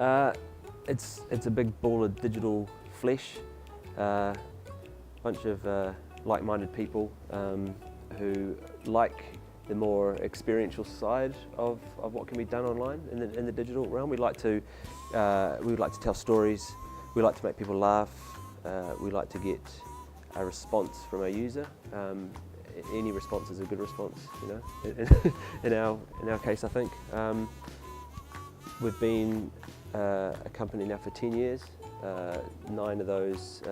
It's a big ball of digital flesh, bunch of like-minded people who like the more experiential side of what can be done online in the digital realm. We would like to tell stories. We like to make people laugh. We like to get a response from our user. Any response is a good response, you know. in our case, I think we've been a company now for 10 years. 9 of those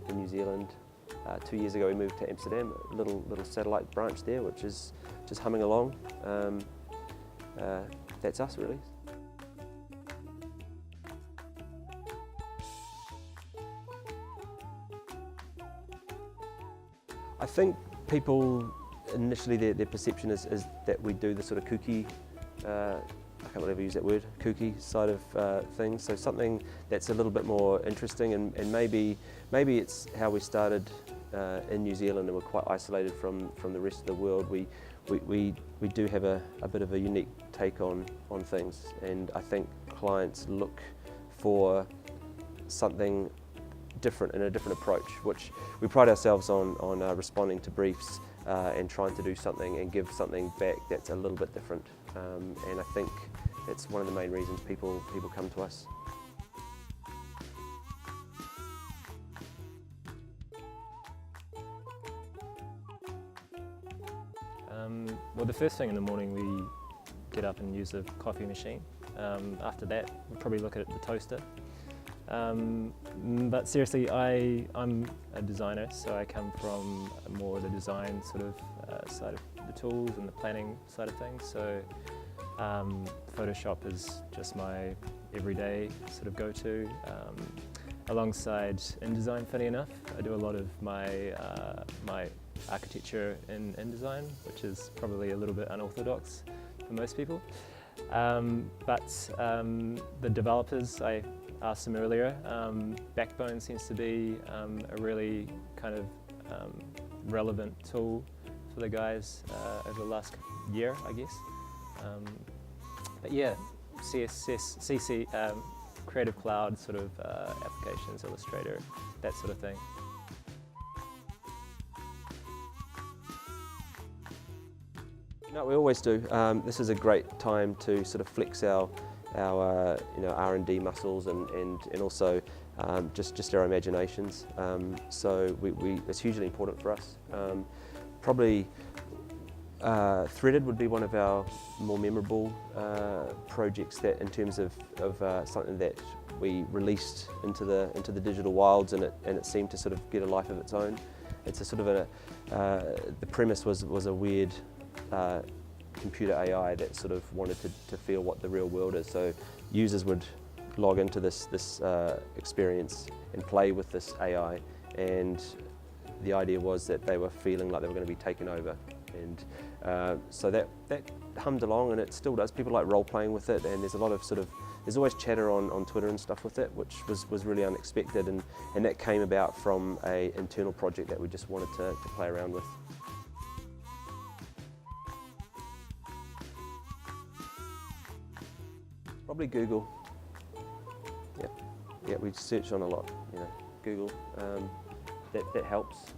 in New Zealand. 2 years ago we moved to Amsterdam, a little satellite branch there, which is just humming along. That's us, really. I think people initially their perception is that we do the sort of kooky, I can't ever use that word, kooky side of things. So something that's a little bit more interesting, and maybe it's how we started in New Zealand, and we're quite isolated from the rest of the world. We do have a bit of a unique take on things, and I think clients look for something different and a different approach, which we pride ourselves on responding to briefs and trying to do something and give something back that's a little bit different. And I think it's one of the main reasons people come to us. Well, the first thing in the morning we get up and use the coffee machine. After that, we'll probably look at the toaster. But seriously, I'm a designer, so I come from more the design sort of side of the tools and the planning side of things. So Photoshop is just my everyday sort of go-to. Alongside InDesign, funny enough, I do a lot of my architecture in InDesign, which is probably a little bit unorthodox for most people. But the developers, I asked them earlier, Backbone seems to be a really kind of relevant tool for the guys over the last year, I guess. But yeah, CSS, CC, Creative Cloud sort of applications, Illustrator, that sort of thing. No, we always do. This is a great time to sort of flex our R&D muscles and also just our imaginations. So it's hugely important for us. Probably Threaded would be one of our more memorable projects, that in terms of something that we released into the digital wilds, and it seemed to sort of get a life of its own. It's a sort of the premise was a weird computer AI that sort of wanted to feel what the real world is. So users would log into this experience and play with this AI, and the idea was that they were feeling like they were going to be taken over. And so that hummed along, and it still does. People like role-playing with it, and there's a lot of there's always chatter on Twitter and stuff with it, which was really unexpected, and that came about from an internal project that we just wanted to play around with. Probably Google. Yeah, we search on a lot. Google. That helps.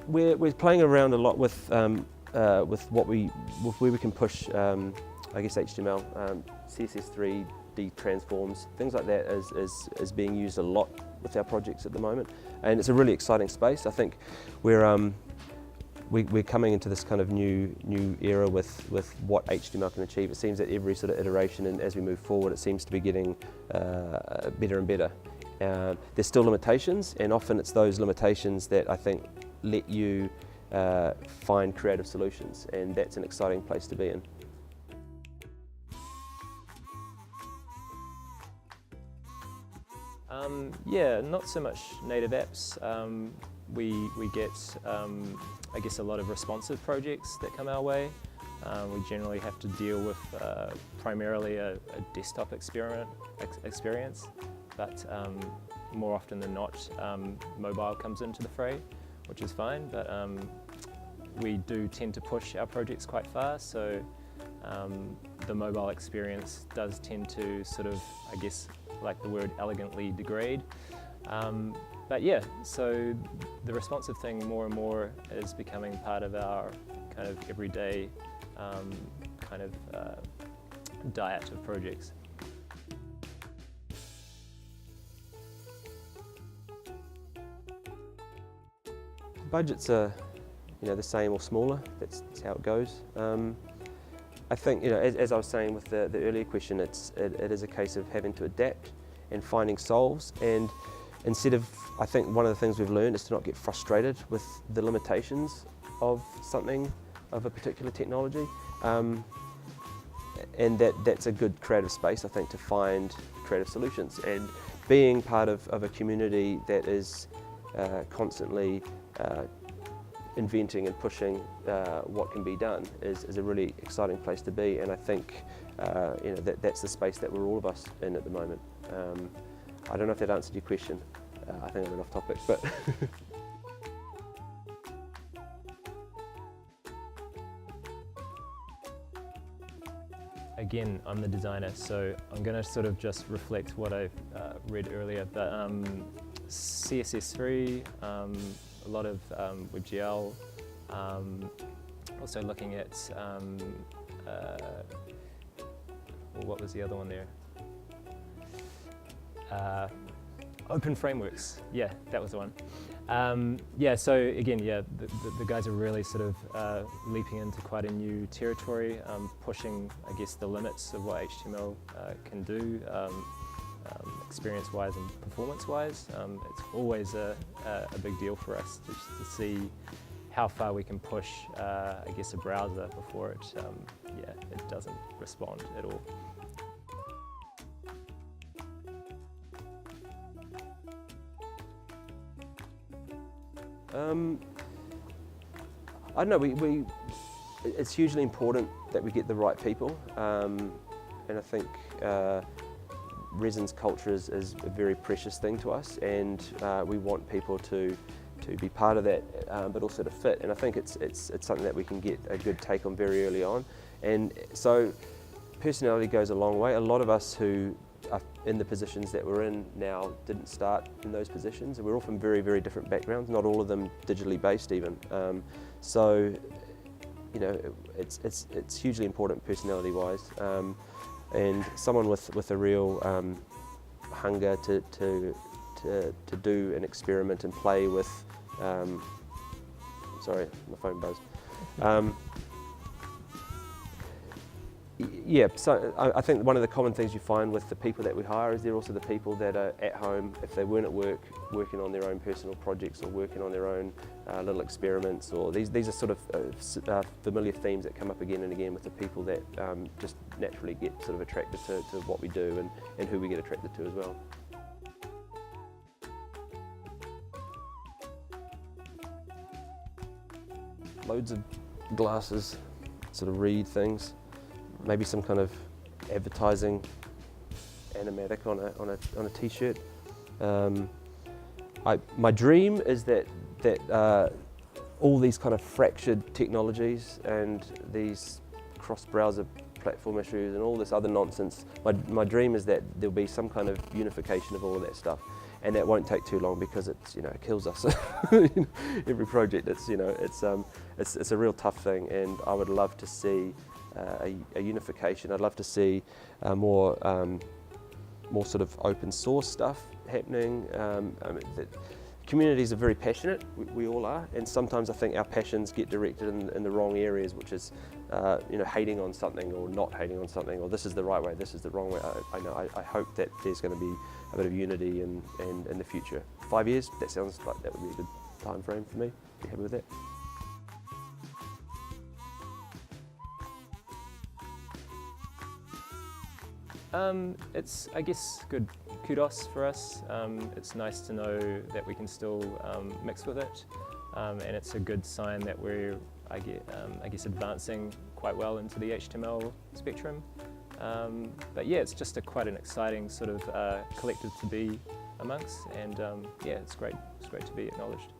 We're playing around a lot with where we can push, I guess, HTML, CSS3, D transforms, things like that is being used a lot with our projects at the moment, and it's a really exciting space. I think we're coming into this kind of new era with what HTML can achieve. It seems that every sort of iteration, and as we move forward, it seems to be getting better and better. There's still limitations, and often it's those limitations that I think let you find creative solutions, and that's an exciting place to be in. Yeah, not so much native apps. We get, I guess, a lot of responsive projects that come our way. We generally have to deal with primarily a desktop experience, but more often than not, mobile comes into the fray, which is fine. But we do tend to push our projects quite far, so the mobile experience does tend to sort of, I guess, like the word elegantly degrade. But yeah, so the responsive thing more and more is becoming part of our kind of everyday diet of projects. Budgets are, the same or smaller. That's how it goes. I think, as I was saying with the earlier question, it is a case of having to adapt and finding solves. And instead of, I think one of the things we've learned is to not get frustrated with the limitations of something, of a particular technology. And that's a good creative space, I think, to find creative solutions. And being part of a community that is constantly inventing and pushing what can be done is a really exciting place to be. And I think that's the space that we're all of us in at the moment. I don't know if that answered your question. I think I went off topic, but. Again, I'm the designer, so I'm going to sort of just reflect what I've read earlier. But CSS3, a lot of WebGL, also looking at, what was the other one there? Open frameworks, yeah, that was the one. Yeah, so again, the guys are really sort of leaping into quite a new territory, pushing, I guess, the limits of what HTML can do, experience-wise and performance-wise. It's always a big deal for us to see how far we can push, I guess, a browser before it doesn't respond at all. I don't know, it's hugely important that we get the right people, and I think Resn's culture is a very precious thing to us, and we want people to be part of that, but also to fit. And I think it's something that we can get a good take on very early on. And so personality goes a long way. A lot of us who are in the positions that we're in now didn't start in those positions, and we're all from very, very different backgrounds, not all of them digitally based even. So it's hugely important personality wise, and someone with a real hunger to do an experiment and play with, sorry, my phone buzzed. Yeah, so I think one of the common things you find with the people that we hire is they're also the people that are at home, if they weren't at work, working on their own personal projects or working on their own little experiments, or these are sort of familiar themes that come up again and again with the people that just naturally get sort of attracted to what we do and who we get attracted to as well. Loads of glasses, sort of read things. Maybe some kind of advertising animatic on a t-shirt. My dream is that all these kind of fractured technologies and these cross-browser platform issues and all this other nonsense, my dream is that there'll be some kind of unification of all of that stuff, and that won't take too long because it kills us. Every project, it's a real tough thing, and I would love to see a unification. I'd love to see more sort of open source stuff happening. The communities are very passionate, we all are, and sometimes I think our passions get directed in the wrong areas, which is hating on something or not hating on something, or this is the right way, this is the wrong way. I hope that there's going to be a bit of unity in the future. 5 years, that sounds like that would be a good time frame for me. Be happy with that. It's, I guess, good kudos for us. It's nice to know that we can still mix with it, and it's a good sign that we're, I guess, advancing quite well into the HTML spectrum. But yeah, it's just quite an exciting sort of collective to be amongst, and yeah, it's great to be acknowledged.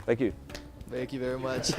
Thank you. Thank you very much.